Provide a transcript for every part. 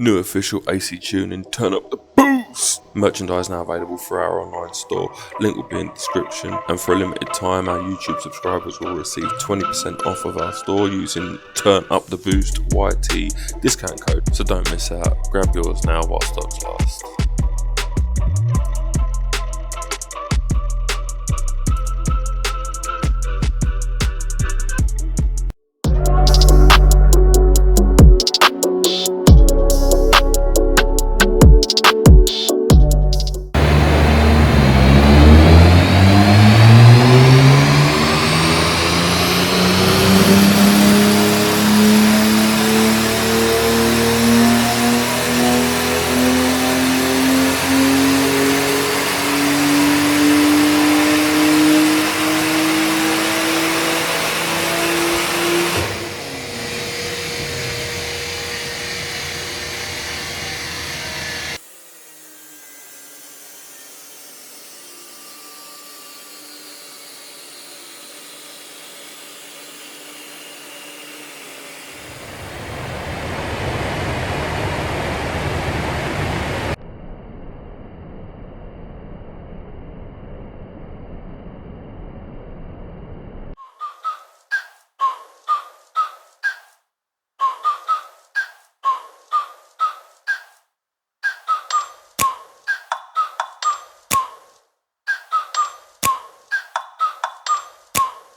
new official AC tuning, turn up the boost! Merchandise now available through our online store, link will be in the description, and for a limited time our YouTube subscribers will receive 20% off of our store using Turn Up The Boost YT discount code, so don't miss out, grab yours now while stocks last.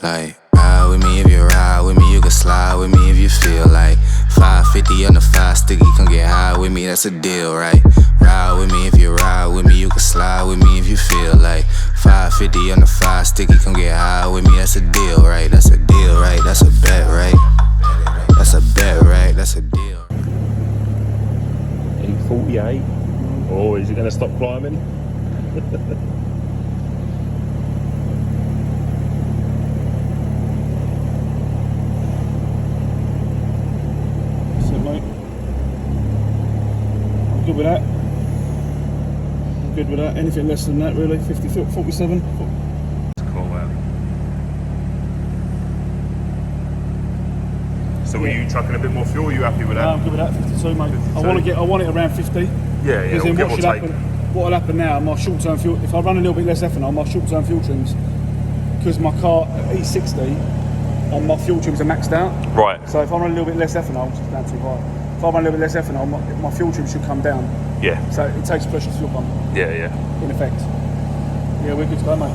Like, ride with me if you ride with me, you can slide with me if you feel like 550 on the 5 sticky, come get high with me, that's a deal, right? Ride with me if you ride with me, you can slide with me if you feel like 550 on the 5 sticky, come get high with me, that's a deal, right? That's a deal, right? That's a bet, right? That's a bet, right? That's a deal. 848. Oh, is he going to stop climbing? Good with that. I'm good with that. Anything less than that, really. 50 foot, 47. Cool, wow. So were you chucking a bit more fuel? Are you happy with that? No, I'm good with that. 52, mate. 52. I want it around 50. Yeah, Because then what'll happen now? My short-term fuel. If I run a little bit less ethanol, my short-term fuel trims, because my car E60, and my fuel trims are maxed out. Right. So if I run a little bit less ethanol, which is down too high. If I run a little bit less ethanol, my fuel trim should come down. Yeah. So it takes pressure off the fuel pump. Yeah, yeah. In effect. Yeah, we're good to go, mate.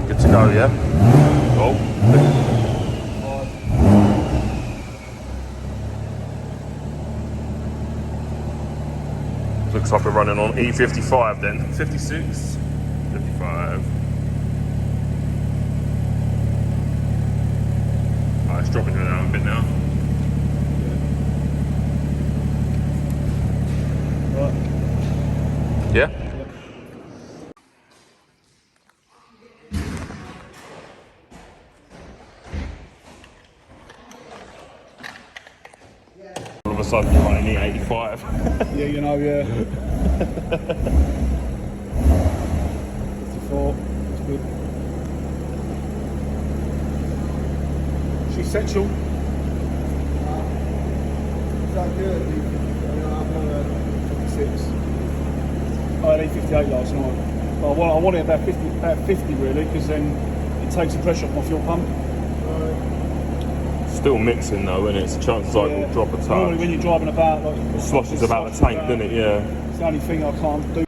Good to go, yeah? Oh. Looks like we're running on E55 then. 56, 55. Oh, it's dropping down a bit now. Right. Yeah? All of a sudden you're running E85. Yeah, you know, yeah. 54, that's good. She's sexual. Is that good? 56. I had 58 last night. But I want it about 50 really, because then it takes the pressure off my fuel pump. Still mixing though, isn't it? So chances are it will drop a touch. Normally when you're driving about, like, It sloshes about the tank, doesn't it? Yeah. It's the only thing I can't do.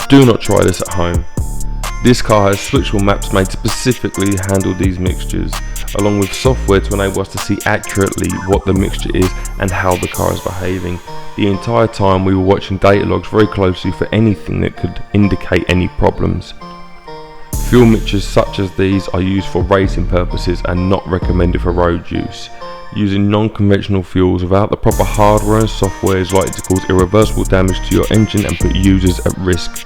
Do not try this at home. This car has switchable maps made specifically to handle these mixtures, along with software to enable us to see accurately what the mixture is and how the car is behaving. The entire time we were watching data logs very closely for anything that could indicate any problems. Fuel mixtures such as these are used for racing purposes and not recommended for road use. Using non-conventional fuels without the proper hardware and software is likely to cause irreversible damage to your engine and put users at risk.